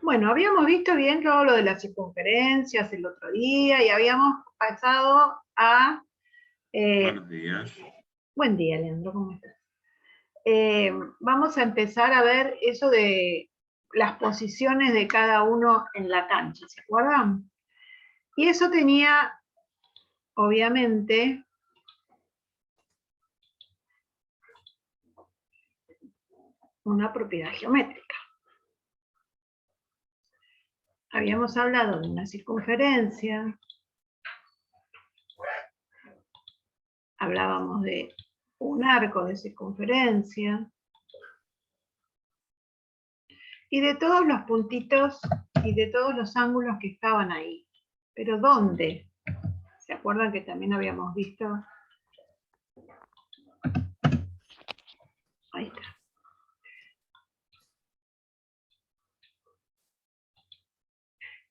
Bueno, habíamos visto bien todo lo de las circunferencias el otro día y habíamos pasado a... Buenos días. Buen día, Leandro, ¿cómo estás? Vamos a empezar a ver eso de las posiciones de cada uno en la cancha, ¿se acuerdan? Y eso tenía, obviamente, una propiedad geométrica. Habíamos hablado de una circunferencia, hablábamos de un arco de circunferencia, y de todos los puntitos y de todos los ángulos que estaban ahí. ¿Pero dónde? ¿Se acuerdan que también habíamos visto? Ahí está.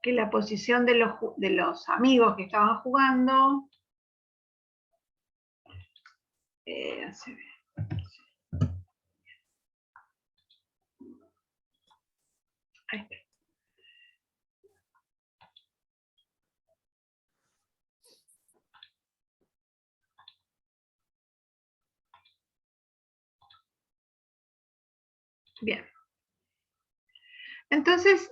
Que la posición de los amigos que estaban jugando... se ve. Ahí está. Bien. Entonces,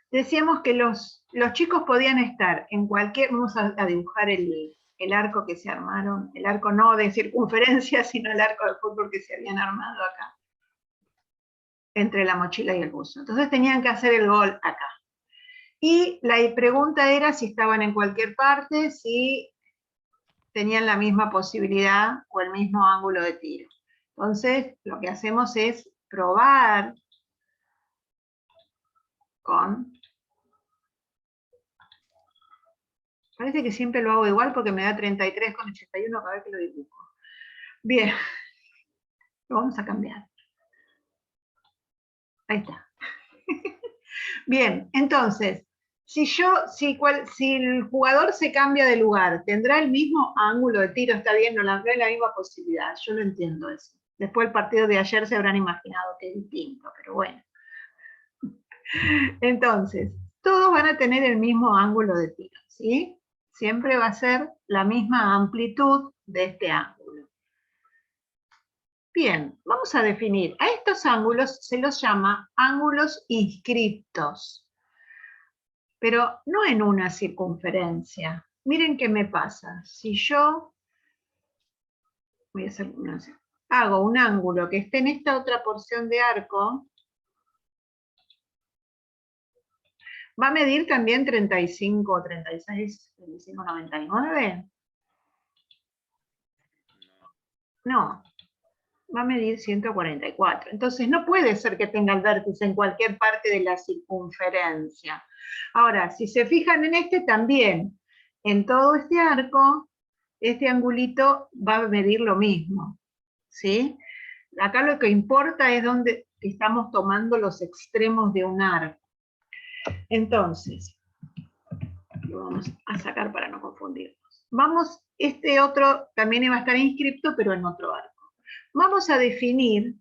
decíamos que los chicos podían estar en cualquier... Vamos a dibujar el arco que se armaron, el arco no de circunferencia, sino el arco de fútbol que se habían armado acá, entre la mochila y el buzo. Entonces tenían que hacer el gol acá. Y la pregunta era si estaban en cualquier parte, si tenían la misma posibilidad o el mismo ángulo de tiro. Entonces, lo que hacemos es probar con... Parece que siempre lo hago igual porque me da 33,81 cada vez que lo dibujo. Bien, lo vamos a cambiar. Ahí está. Bien, entonces, si el jugador se cambia de lugar, ¿tendrá el mismo ángulo de tiro? Está bien, no hay la misma posibilidad, yo lo entiendo eso. Después del partido de ayer se habrán imaginado que es distinto, pero bueno. Entonces, todos van a tener el mismo ángulo de tiro, ¿sí? Siempre va a ser la misma amplitud de este ángulo. Bien, vamos a definir. A estos ángulos se los llama ángulos inscriptos, pero no en una circunferencia. Miren qué me pasa. Si yo voy a hacer hago un ángulo que esté en esta otra porción de arco, ¿va a medir también 35, 36, 35, 99? No, va a medir 144. Entonces no puede ser que tenga el vértice en cualquier parte de la circunferencia. Ahora, si se fijan en este también, en todo este arco, este angulito va a medir lo mismo, ¿sí? Acá lo que importa es dónde estamos tomando los extremos de un arco. Entonces, lo vamos a sacar para no confundirnos. Vamos, este otro también va a estar inscripto, pero en otro arco. Vamos a definir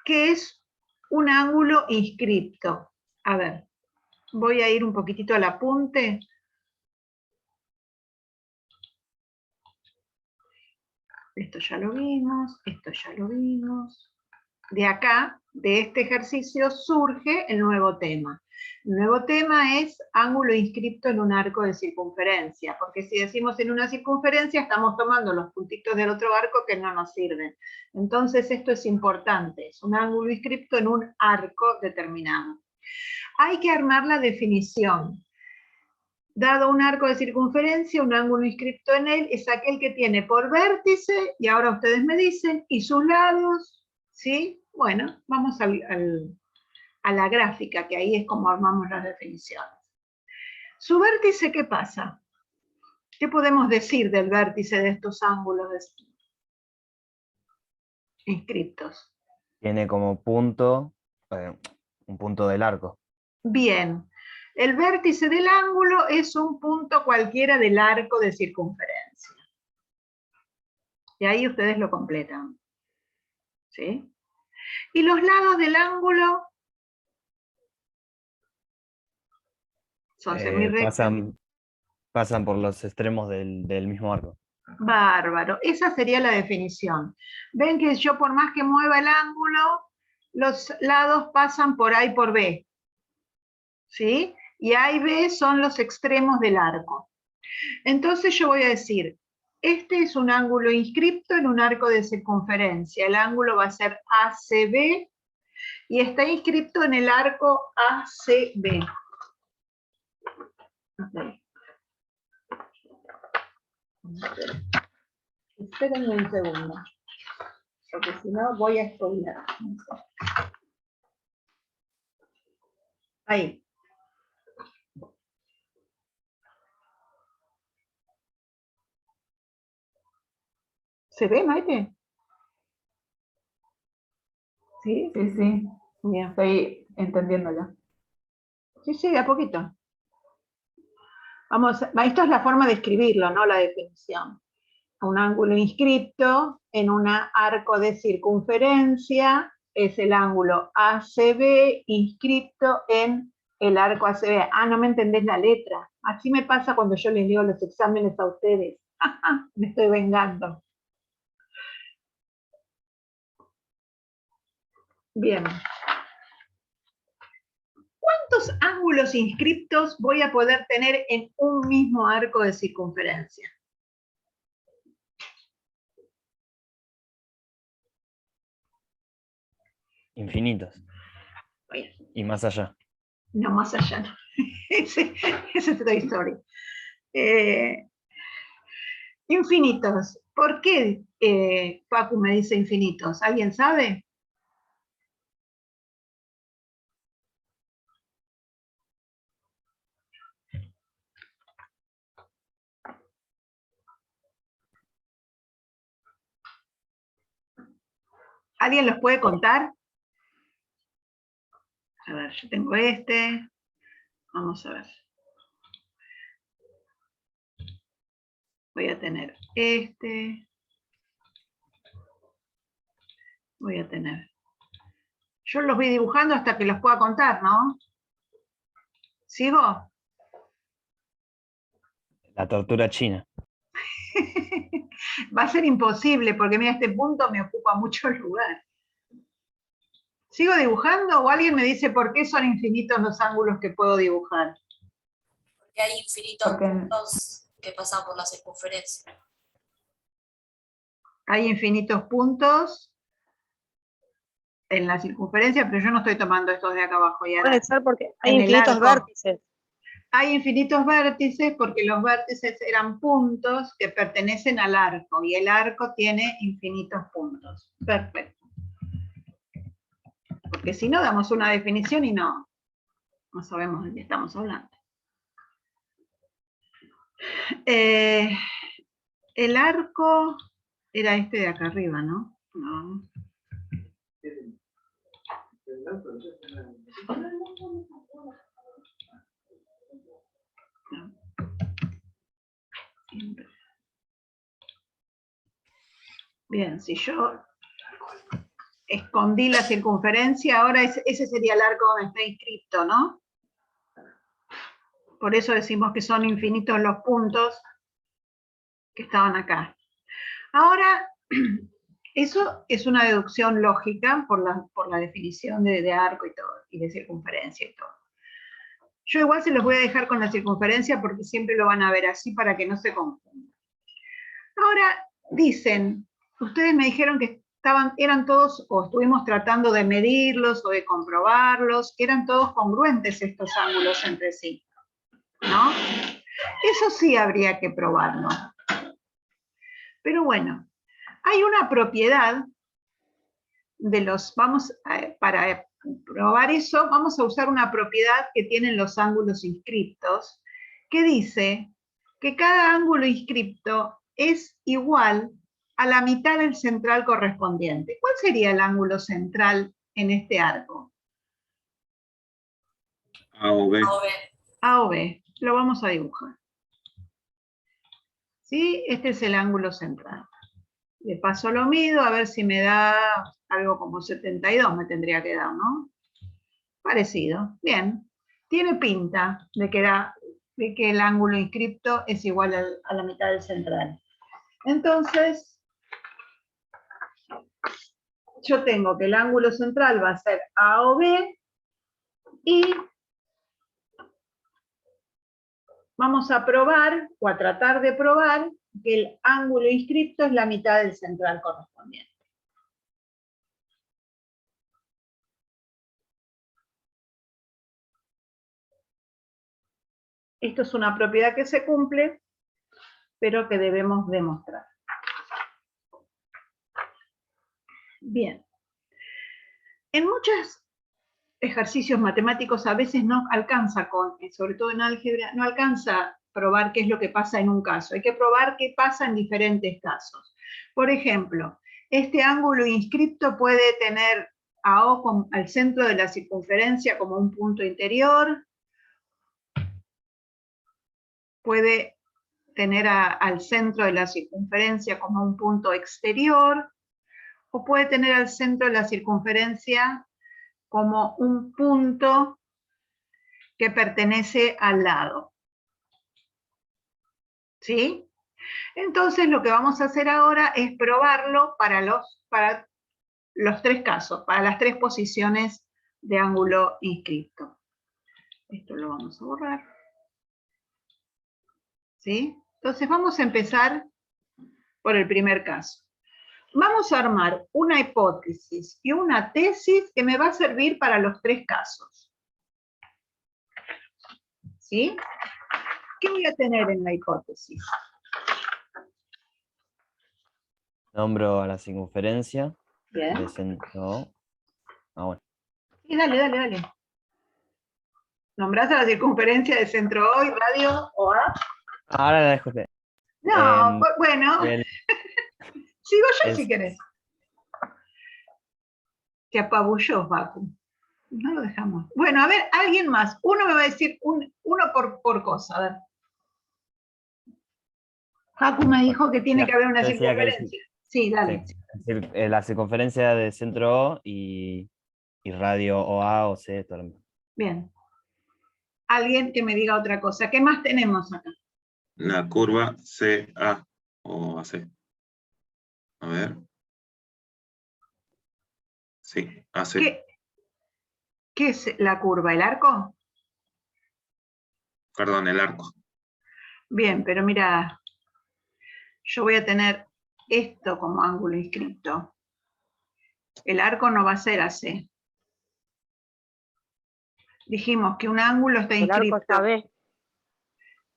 qué es un ángulo inscripto. A ver, voy a ir un poquitito al apunte. Esto ya lo vimos, esto ya lo vimos. De acá, de este ejercicio, surge el nuevo tema. El nuevo tema es ángulo inscripto en un arco de circunferencia, porque si decimos en una circunferencia, estamos tomando los puntitos del otro arco que no nos sirven. Entonces esto es importante, es un ángulo inscripto en un arco determinado. Hay que armar la definición. Dado un arco de circunferencia, un ángulo inscripto en él es aquel que tiene por vértice, y ahora ustedes me dicen, y sus lados, ¿sí? Bueno, vamos a la gráfica, que ahí es como armamos las definiciones. ¿Su vértice qué pasa? ¿Qué podemos decir del vértice de estos ángulos inscriptos? Tiene como punto, un punto del arco. Bien, el vértice del ángulo es un punto cualquiera del arco de circunferencia. Y ahí ustedes lo completan. ¿Sí? Y los lados del ángulo Son semirrectos. Pasan por los extremos del mismo arco. Bárbaro, esa sería la definición. Ven que yo por más que mueva el ángulo, los lados pasan por A y por B. ¿Sí? Y A y B son los extremos del arco. Entonces yo voy a decir, este es un ángulo inscripto en un arco de circunferencia. El ángulo va a ser ACB y está inscripto en el arco ACB. Okay. Espérenme un segundo, porque si no voy a spoiler. Ahí. ¿Se ve, Maite? ¿Sí? Sí, sí, Bien. estoy entendiéndolo. Sí, sí, de a poquito. Vamos, esto es la forma de escribirlo, no la definición. Un ángulo inscripto en un arco de circunferencia es el ángulo ACB inscripto en el arco ACB. Ah, no me entendés la letra. Así me pasa cuando yo les leo los exámenes a ustedes. Me estoy vengando. Bien. ¿Cuántos ángulos inscriptos voy a poder tener en un mismo arco de circunferencia? Infinitos. Bien. Y más allá. No, más allá no. Esa es otra historia. Infinitos. ¿Por qué Pacu me dice infinitos? ¿Alguien sabe? ¿Alguien los puede contar? A ver, yo tengo este. Vamos a ver. Voy a tener este. Voy a tener. Yo los voy dibujando hasta que los pueda contar, ¿no? ¿Sigo? La tortura china. Va a ser imposible porque mira, este punto me ocupa mucho lugar. ¿Sigo dibujando o alguien me dice por qué son infinitos los ángulos que puedo dibujar? Porque hay infinitos puntos que pasan por la circunferencia. Hay infinitos puntos en la circunferencia, pero yo no estoy tomando estos de acá abajo. Y Puede ser porque hay en el infinitos arco. vértices. Hay infinitos vértices porque los vértices eran puntos que pertenecen al arco y el arco tiene infinitos puntos. Perfecto. Porque si no damos una definición y no sabemos de qué estamos hablando. El arco era este de acá arriba, ¿no? No. Bien, si yo escondí la circunferencia, ahora ese sería el arco donde está inscrito, ¿no? Por eso decimos que son infinitos los puntos que estaban acá. Ahora, eso es una deducción lógica por la definición de arco y todo, y de circunferencia y todo. Yo igual se los voy a dejar con la circunferencia porque siempre lo van a ver así para que no se confundan. Ahora, dicen, ustedes me dijeron que eran todos, o estuvimos tratando de medirlos o de comprobarlos, que eran todos congruentes estos ángulos entre sí, ¿no? Eso sí habría que probarlo. Pero bueno, hay una propiedad de los, para probar eso, vamos a usar una propiedad que tienen los ángulos inscriptos, que dice que cada ángulo inscripto es igual a la mitad del central correspondiente. ¿Cuál sería el ángulo central en este arco? A o B. A o B. Lo vamos a dibujar. ¿Sí? Este es el ángulo central. Le paso lo mido, a ver si me da algo como 72 me tendría que dar, ¿no? Parecido. Bien. tiene pinta de que el ángulo inscripto es igual a la mitad del central. Entonces, yo tengo que el ángulo central va a ser A o B, y vamos a probar, o a tratar de probar, que el ángulo inscripto es la mitad del central correspondiente. Esto es una propiedad que se cumple, pero que debemos demostrar. Bien. En muchos ejercicios matemáticos a veces no alcanza sobre todo en álgebra, no alcanza a probar qué es lo que pasa en un caso. Hay que probar qué pasa en diferentes casos. Por ejemplo, este ángulo inscripto puede tener a O al centro de la circunferencia como un punto interior, puede tener al centro de la circunferencia como un punto exterior, o puede tener al centro de la circunferencia como un punto que pertenece al lado. ¿Sí? Entonces lo que vamos a hacer ahora es probarlo para los tres casos, para las tres posiciones de ángulo inscripto. Esto lo vamos a borrar. ¿Sí? Entonces vamos a empezar por el primer caso. Vamos a armar una hipótesis y una tesis que me va a servir para los tres casos. ¿Sí? ¿Qué voy a tener en la hipótesis? Nombro a la circunferencia Bien. de centro. Ah, bueno. Sí, dale. ¿Nombrás a la circunferencia de centro O y radio OA? Ahora la dejo usted. No, bueno. Sigo yo si querés. Te apabulló, Facu. No lo dejamos. Bueno, a ver, alguien más. Uno me va a decir uno por cosa. A ver. Facu me dijo que tiene que haber una circunferencia. Sí, dale. Sí, la circunferencia de centro O y radio OA o C. Todo lo mismo. Bien. Alguien que me diga otra cosa. ¿Qué más tenemos acá? La curva CA o AC. A ver. Sí, AC. ¿Qué es la curva? ¿El arco? Perdón, el arco. Bien, pero mira, yo voy a tener esto como ángulo inscripto. El arco no va a ser AC. Dijimos que un ángulo está inscripto. El arco es AB.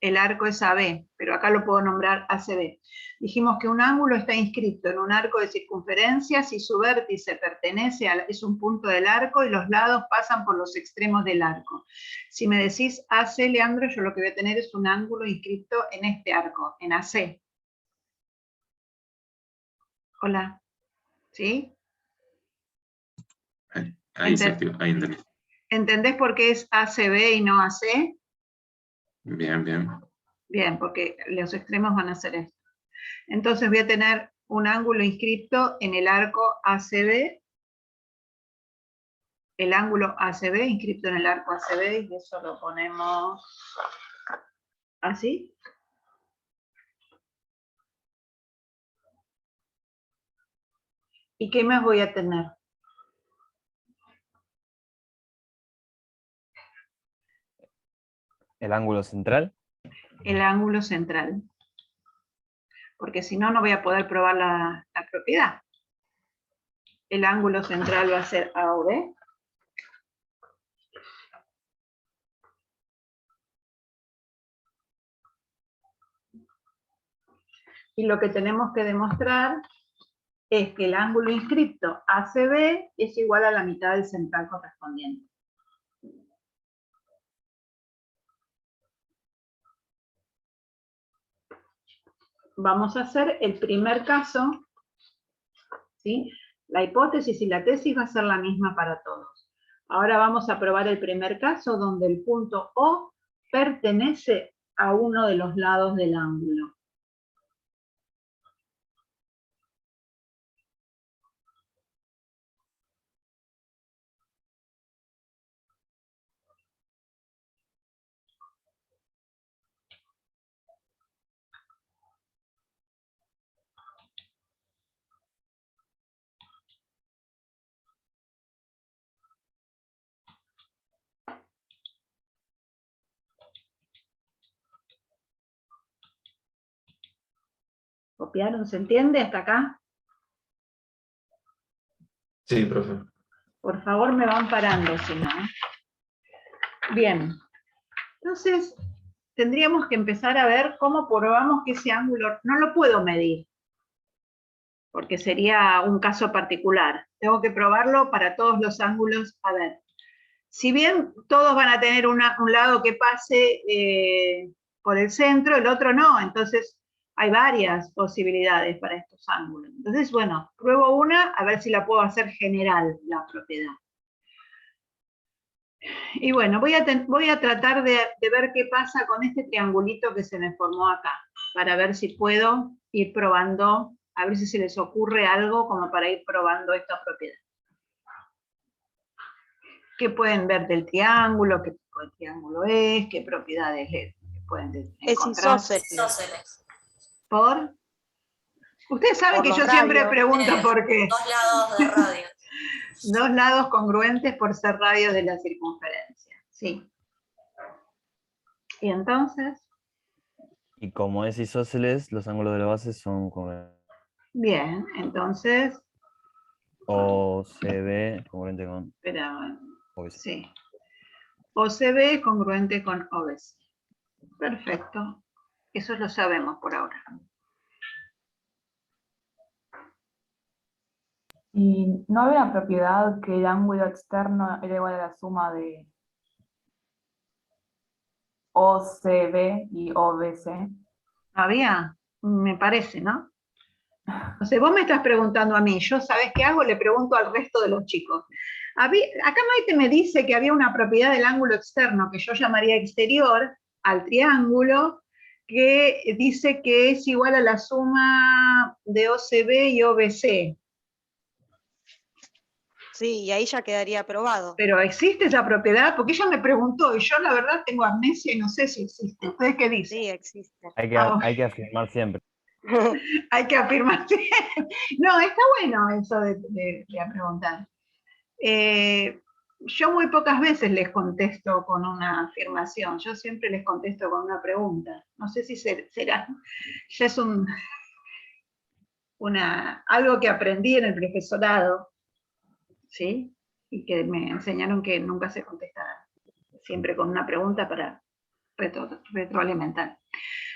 El arco es AB, pero acá lo puedo nombrar ACB. Dijimos que un ángulo está inscripto en un arco de circunferencia si su vértice es un punto del arco y los lados pasan por los extremos del arco. Si me decís AC, Leandro, yo lo que voy a tener es un ángulo inscripto en este arco, en AC. Hola. ¿Sí? Ahí se activa, ahí entendí. ¿Entendés por qué es ACB y no AC? Bien. Bien, porque los extremos van a ser esto. Entonces voy a tener un ángulo inscripto en el arco ACB, el ángulo ACB inscripto en el arco ACB, y eso lo ponemos así. ¿Y qué más voy a tener? ¿El ángulo central? El ángulo central. Porque si no, no voy a poder probar la propiedad. El ángulo central va a ser AOB. Y lo que tenemos que demostrar es que el ángulo inscripto ACB es igual a la mitad del central correspondiente. Vamos a hacer el primer caso, ¿sí? La hipótesis y la tesis va a ser la misma para todos. Ahora vamos a probar el primer caso donde el punto O pertenece a uno de los lados del ángulo. ¿Copiaron? ¿Se entiende hasta acá? Sí, profe. Por favor, me van parando, si no. Bien. Entonces, tendríamos que empezar a ver cómo probamos que ese ángulo no lo puedo medir, porque sería un caso particular. Tengo que probarlo para todos los ángulos. A ver, si bien todos van a tener un lado que pase por el centro, el otro no, entonces hay varias posibilidades para estos ángulos. Entonces, bueno, pruebo una, a ver si la puedo hacer general, la propiedad. Y bueno, voy a tratar de ver qué pasa con este triangulito que se me formó acá, para ver si puedo ir probando, a ver si se les ocurre algo como para ir probando esta propiedad. ¿Qué pueden ver del triángulo? ¿Qué tipo de triángulo es? ¿Qué propiedades pueden encontrar? Es Isósceles. ¿Por? Ustedes saben Por que los yo siempre radios. pregunto por qué. 2 lados de radio. Dos lados congruentes por ser radios de la circunferencia. Sí. ¿Y entonces? Y como es isósceles, los ángulos de la base son congruentes. Bien, entonces... OCB congruente con Espera, OBC. sí. OCB congruente con OBC. Perfecto. Eso lo sabemos por ahora. ¿Y no había una propiedad que el ángulo externo era igual a la suma de OCB y OBC? ¿Había? Me parece, ¿no? O sea, vos me estás preguntando a mí, yo, ¿sabés qué hago? Le pregunto al resto de los chicos. Acá Maite me dice que había una propiedad del ángulo externo, que yo llamaría exterior, al triángulo, que dice que es igual a la suma de OCB y OBC. Sí, y ahí ya quedaría aprobado. Pero ¿existe esa propiedad? Porque ella me preguntó, y yo la verdad tengo amnesia y no sé si existe. ¿Ustedes qué dicen? Sí, existe. Hay que afirmar siempre. Hay que afirmar. No, está bueno eso de preguntar. Yo muy pocas veces les contesto con una afirmación, yo siempre les contesto con una pregunta. No sé si será, ya es algo que aprendí en el profesorado, ¿sí? Y que me enseñaron que nunca se contestará, siempre con una pregunta para retroalimentar.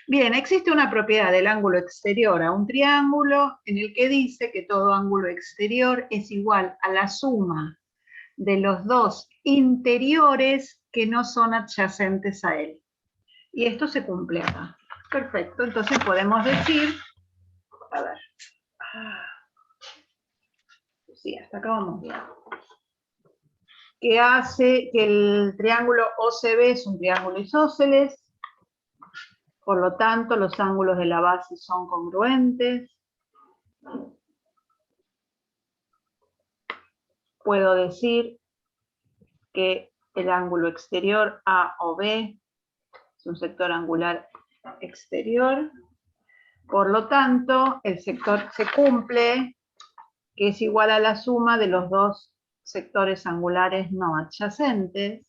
Bien, existe una propiedad del ángulo exterior a un triángulo en el que dice que todo ángulo exterior es igual a la suma de los dos interiores que no son adyacentes a él. Y esto se cumple acá. Perfecto, entonces podemos decir, a ver, sí, hasta acá vamos bien. Que hace que el triángulo OCB es un triángulo isósceles, por lo tanto los ángulos de la base son congruentes. Puedo decir que el ángulo exterior A o B es un sector angular exterior. Por lo tanto, el sector se cumple, que es igual a la suma de los dos sectores angulares no adyacentes.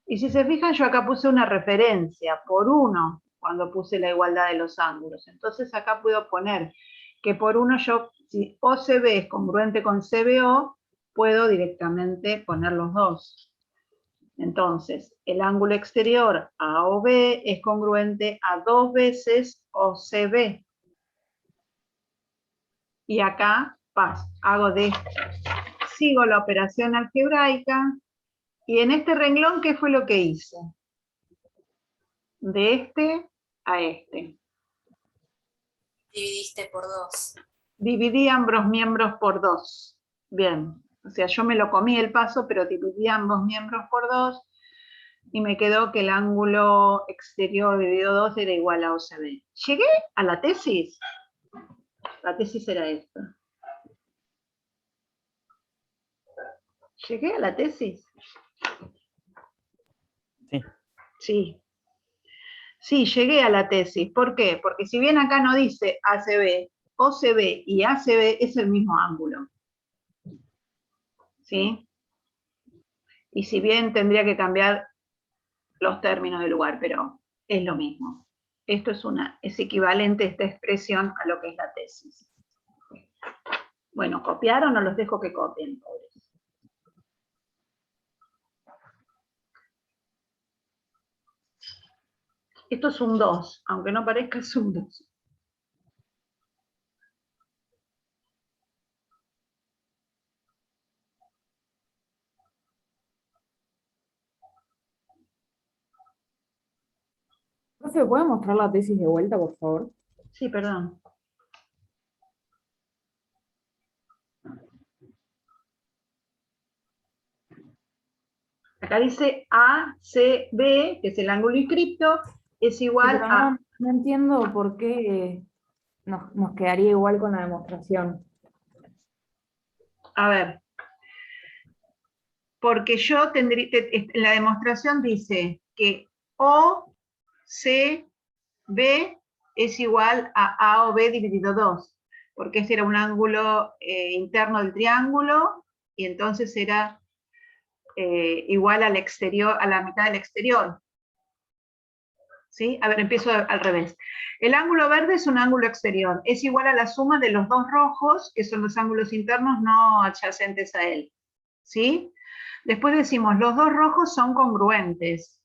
Y si se fijan, yo acá puse una referencia por 1 cuando puse la igualdad de los ángulos. Entonces acá puedo poner que por 1 yo, si OCB es congruente con CBO, puedo directamente poner los dos. Entonces, el ángulo exterior AOB es congruente a 2 veces OCB. Y acá sigo la operación algebraica, y en este renglón, ¿qué fue lo que hice? De este a este. Dividiste por 2. Dividí ambos miembros por 2. Bien, o sea, yo me lo comí el paso, pero dividí ambos miembros por 2, y me quedó que el ángulo exterior dividido 2 era igual a OCB. ¿Llegué a la tesis? La tesis era esta. ¿Llegué a la tesis? Sí. Sí. Sí, llegué a la tesis. ¿Por qué? Porque si bien acá no dice ACB, OCB y ACB es el mismo ángulo. ¿Sí? Y si bien tendría que cambiar los términos del lugar, pero es lo mismo. Esto es equivalente esta expresión a lo que es la tesis. Bueno, ¿copiaron o los dejo que copien, pobres? Esto es un 2, aunque no parezca, es un 2. Profe, ¿puede mostrar la tesis de vuelta, por favor? Sí, perdón. Acá dice ACB, que es el ángulo inscripto, es igual Pero a... no entiendo por qué nos quedaría igual con la demostración. A ver. Porque yo tendría... La demostración dice que OCB es igual a A o B dividido 2. Porque ese era un ángulo interno del triángulo, y entonces era igual al exterior, a la mitad del exterior. ¿Sí? A ver, empiezo al revés. El ángulo verde es un ángulo exterior, es igual a la suma de los dos rojos, que son los ángulos internos no adyacentes a él. ¿Sí? Después decimos, los dos rojos son congruentes.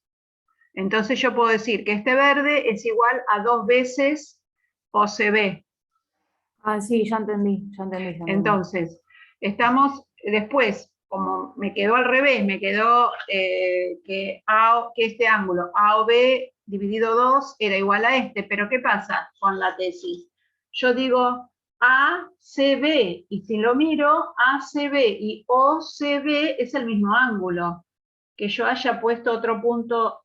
Entonces yo puedo decir que este verde es igual a 2 veces OCB. Ah, sí, ya entendí. Entonces, estamos después, como me quedó al revés, me quedó que este ángulo AOB dividido 2 era igual a este, pero ¿qué pasa con la tesis? Yo digo ACB, y si lo miro, ACB y OCB es el mismo ángulo. Que yo haya puesto otro punto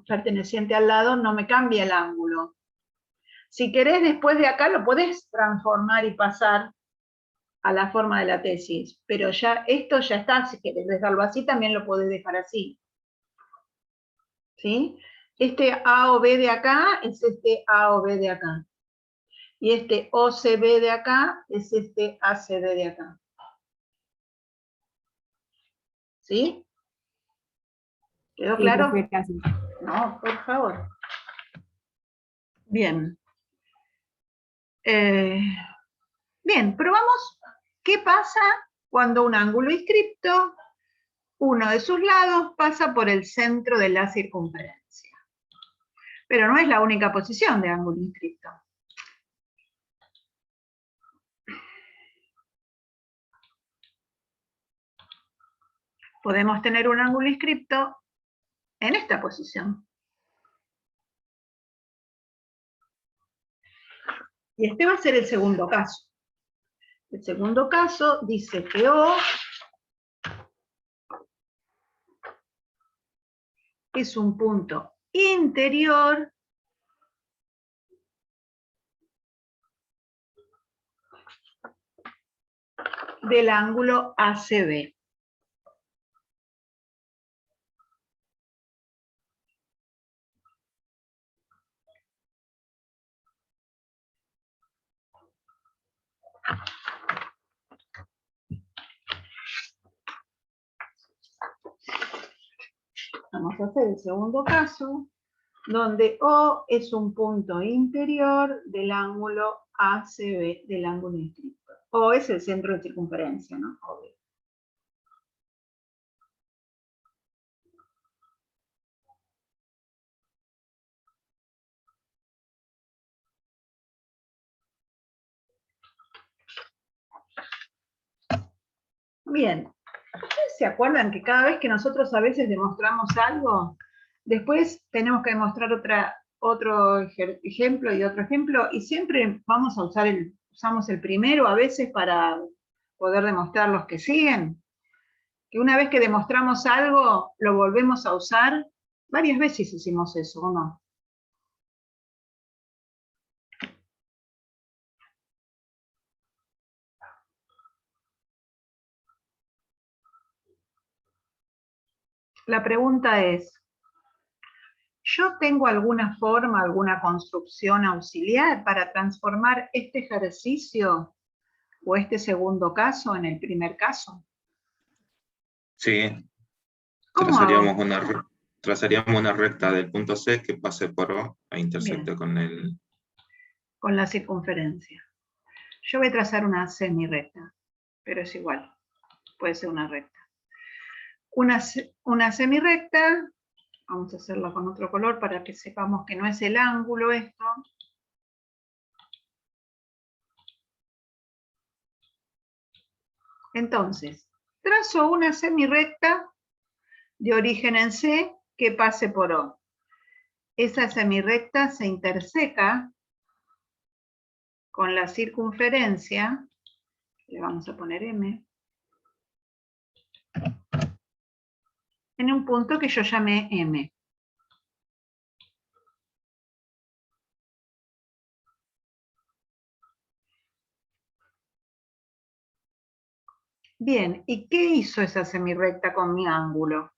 perteneciente al lado no me cambia el ángulo. Si querés, después de acá lo podés transformar y pasar a la forma de la tesis, pero ya esto ya está, si querés dejarlo así, también lo podés dejar así. ¿Sí? Este A o B de acá es este A o B de acá. Y este OCB de acá es este ACB de acá. ¿Sí? ¿Quedó claro? Profe, gracias. No, por favor. Bien. Bien, probamos qué pasa cuando un ángulo inscripto, uno de sus lados, pasa por el centro de la circunferencia. Pero no es la única posición de ángulo inscripto. Podemos tener un ángulo inscripto en esta posición. Y este va a ser el segundo caso. El segundo caso dice que O es un punto interior del ángulo ACB. Vamos a hacer el segundo caso, donde O es un punto interior del ángulo ACB, del ángulo inscripto. O es el centro de circunferencia, ¿no? Obvio. Bien, ¿ustedes se acuerdan que cada vez que nosotros a veces demostramos algo, después tenemos que demostrar otro ejemplo y otro ejemplo, y siempre vamos a usamos el primero a veces para poder demostrar los que siguen? Que una vez que demostramos algo, lo volvemos a usar. Varias veces hicimos eso, ¿o no? La pregunta es, ¿yo tengo alguna forma, alguna construcción auxiliar para transformar este ejercicio o este segundo caso en el primer caso? Sí. ¿Cómo hago? trazaríamos una recta del punto C que pase por O e intersecte con el... Con la circunferencia. Yo voy a trazar una semirrecta, pero es igual, puede ser una recta. Una semirrecta, vamos a hacerla con otro color para que sepamos que no es el ángulo esto. Entonces, trazo una semirrecta de origen en C que pase por O. Esa semirrecta se interseca con la circunferencia, le vamos a poner M, en un punto que yo llamé M. Bien, ¿y qué hizo esa semirrecta con mi ángulo?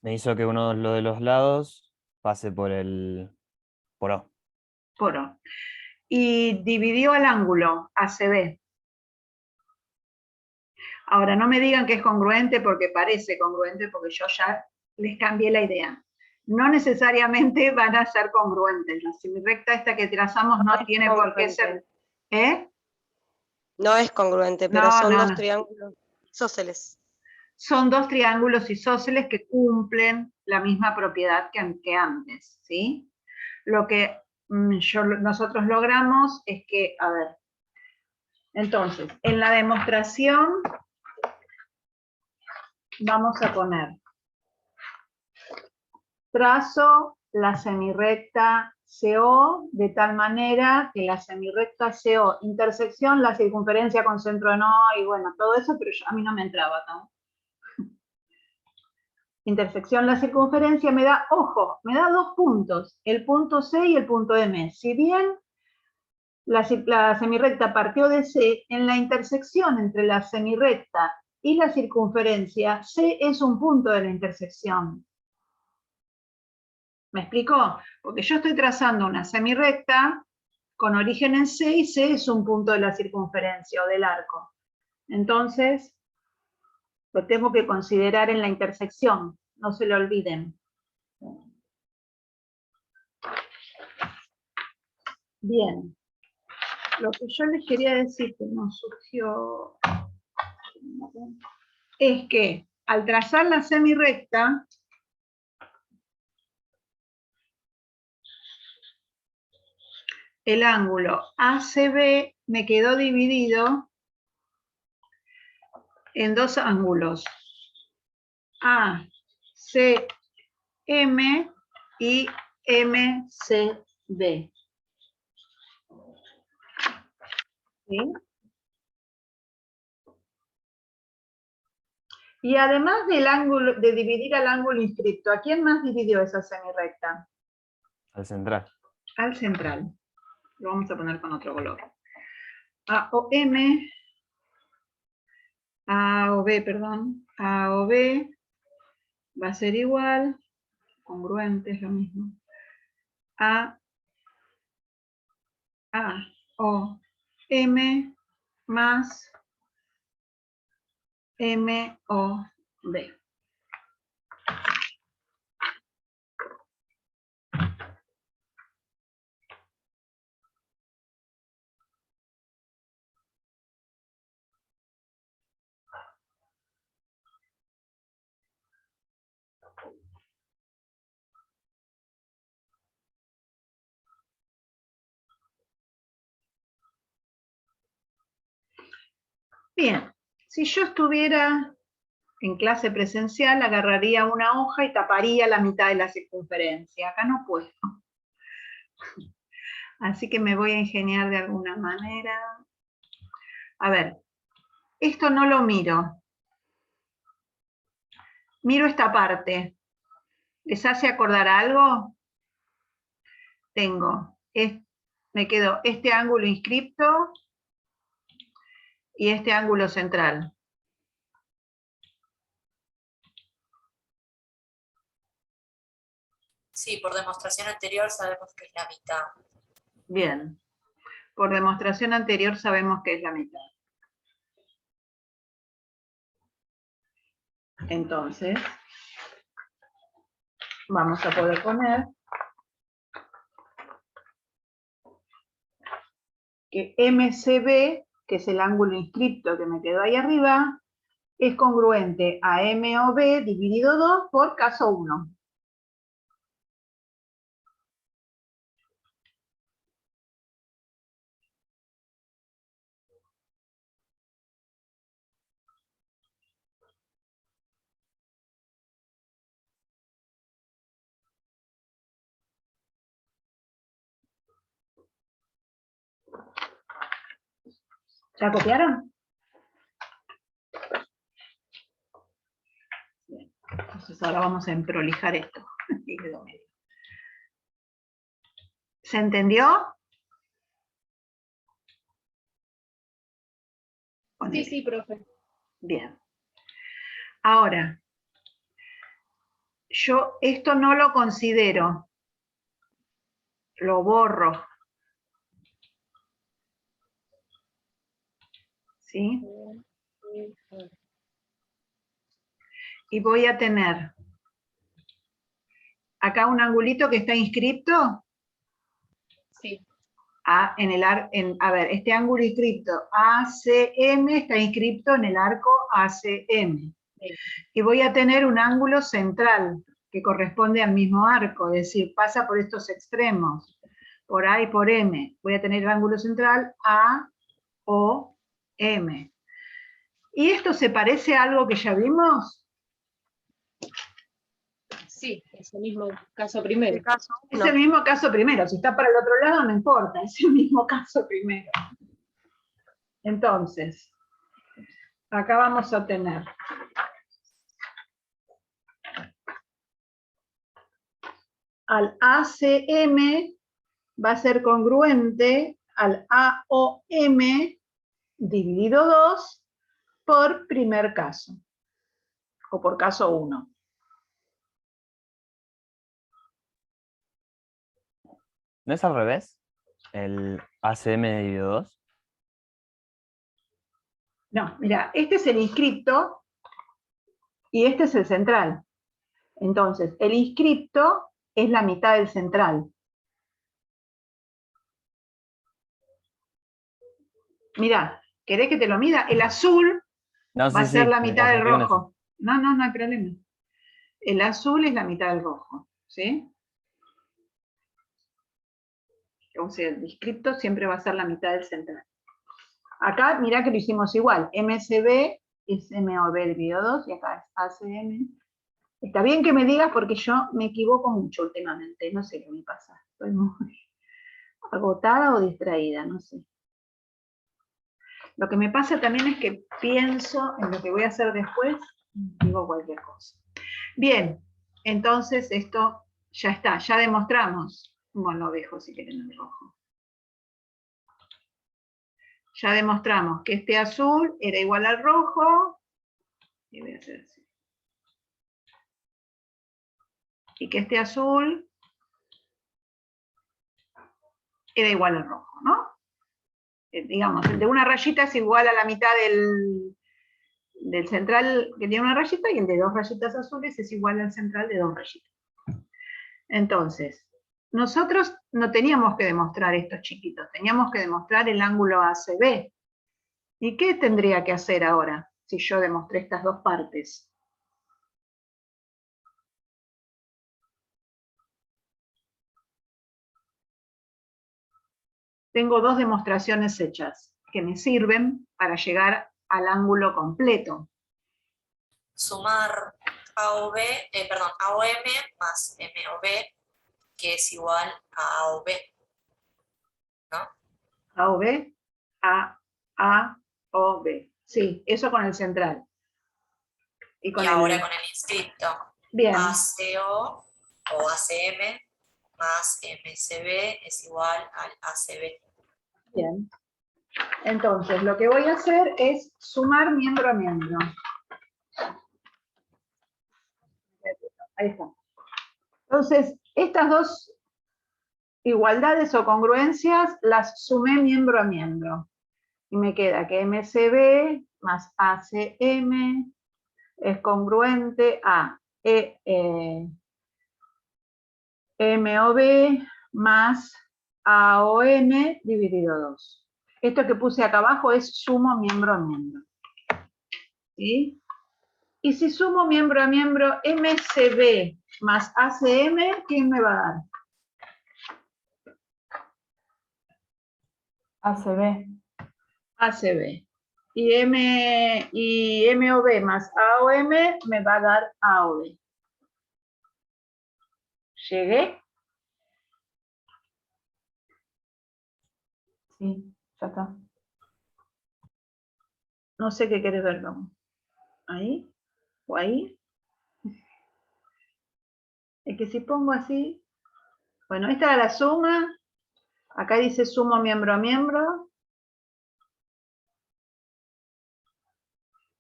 Me hizo que uno de los lados pase por O. Por O. Y dividió el ángulo ACB. Ahora, no me digan que es congruente porque parece congruente, porque yo ya les cambié la idea. No necesariamente van a ser congruentes. La semirrecta esta que trazamos no tiene por qué ser... ¿Eh? No es congruente, pero No, son no, dos no. triángulos isósceles. Son dos triángulos isósceles que cumplen la misma propiedad que antes, ¿sí? Lo que nosotros logramos es que, a ver, entonces, en la demostración vamos a poner trazo la semirrecta CO de tal manera que la semirrecta CO, intersección, la circunferencia con centro en O, y bueno, todo eso, pero a mí no me entraba, ¿no? Intersección, la circunferencia me da, ojo, me da dos puntos, el punto C y el punto M. Si bien la semirrecta partió de C, en la intersección entre la semirrecta y la circunferencia, C es un punto de la intersección. ¿Me explicó? Porque yo estoy trazando una semirrecta con origen en C y C es un punto de la circunferencia o del arco. Entonces, lo tengo que considerar en la intersección, no se lo olviden. Bien. Lo que yo les quería decir que nos surgió es que al trazar la semirrecta, el ángulo ACB me quedó dividido en dos ángulos, ACM y MCB. ¿Sí? Y además del ángulo, de dividir al ángulo inscripto, ¿a quién más dividió esa semirrecta? Al central. Al central. Lo vamos a poner con otro color. A o M, A o B, perdón, A o B va a ser igual, congruente, es lo mismo, A o M más M o B. Bien, si yo estuviera en clase presencial, agarraría una hoja y taparía la mitad de la circunferencia. Acá no puedo. Así que me voy a ingeniar de alguna manera. A ver, esto no lo miro. Miro esta parte. ¿Les hace acordar algo? Me quedó este ángulo inscripto y este ángulo central. Sí, por demostración anterior sabemos que es la mitad. Bien. Por demostración anterior sabemos que es la mitad. Entonces, vamos a poder poner que MCB, que es el ángulo inscripto que me quedó ahí arriba, es congruente a MOB dividido 2 por caso 1. ¿La copiaron? Bien. Entonces ahora vamos a emprolijar esto. ¿Se entendió? Sí, sí, profe. Bien. Ahora, yo esto no lo considero. Lo borro. ¿Sí? Y voy a tener acá un angulito que está inscripto. Sí. A ver, este ángulo inscripto ACM está inscripto en el arco ACM. Sí. Y voy a tener un ángulo central que corresponde al mismo arco, es decir, pasa por estos extremos, por A y por M. Voy a tener el ángulo central AOM. ¿Y esto se parece a algo que ya vimos? Sí, es el mismo caso primero. El caso Es 1. el mismo caso primero, si está para el otro lado no importa, es el mismo caso primero. Entonces, acá vamos a tener al ACM va a ser congruente al AOM dividido 2 por primer caso, o por caso 1. ¿No es al revés? ¿El ACM dividido 2? No, mira, este es el inscripto y este es el central. Entonces, el inscripto es la mitad del central. Mira, ¿querés que te lo mida? El azul No, va a sí, ser sí, la me mitad del confundí con eso. rojo. No, no hay problema. El azul es la mitad del rojo, ¿sí? O sea, el inscripto siempre va a ser la mitad del central. Acá, mirá que lo hicimos igual. MCB es MOB dividido 2 y acá es ACM. Está bien que me digas porque yo me equivoco mucho últimamente. No sé qué me pasa. Estoy muy agotada o distraída, no sé. Lo que me pasa también es que pienso en lo que voy a hacer después, digo cualquier cosa. Bien, entonces esto ya está, ya demostramos. Bueno, lo dejo si quieren en rojo. Ya demostramos que este azul era igual al rojo. Y voy a hacer así. Y que este azul era igual al rojo, ¿no? Digamos, el de una rayita es igual a la mitad del central que tiene una rayita y el de 2 rayitas azules es igual al central de 2 rayitas. Entonces, nosotros no teníamos que demostrar estos chiquitos, teníamos que demostrar el ángulo ACB. ¿Y qué tendría que hacer ahora si yo demostré estas dos partes? Tengo dos demostraciones hechas que me sirven para llegar al ángulo completo. Sumar AOM más MOB, que es igual a AOB, ¿no? AOB, AOB. Sí, eso con el central. Y ahora con el inscripto. Bien. ACO o ACM más MCB es igual al ACB. Bien. Entonces, lo que voy a hacer es sumar miembro a miembro. Ahí está. Entonces, estas dos igualdades o congruencias las sumé miembro a miembro. Y me queda que MCB más ACM es congruente a MOB más AOM dividido 2. Esto que puse acá abajo es sumo miembro a miembro. ¿Sí? Y si sumo miembro a miembro, MCB más ACM, ¿quién me va a dar? ACB. ACB. Y MOB más AOM me va a dar AOB. ¿Llegué? Sí, ya está. No sé qué querés ver, ¿no? ¿Ahí? ¿O ahí? Es que si pongo así... Bueno, esta era la suma. Acá dice sumo miembro a miembro.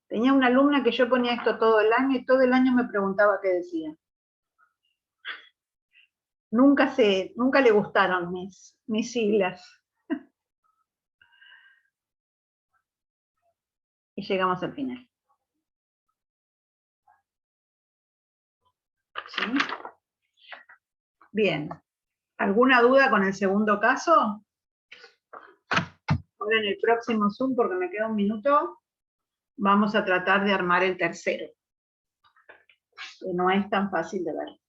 Tenía una alumna que yo ponía esto todo el año y todo el año me preguntaba qué decía. Nunca le gustaron mis siglas. Y llegamos al final. ¿Sí? Bien. ¿Alguna duda con el segundo caso? Ahora en el próximo Zoom, porque me queda un minuto, vamos a tratar de armar el tercero. Que no es tan fácil de ver.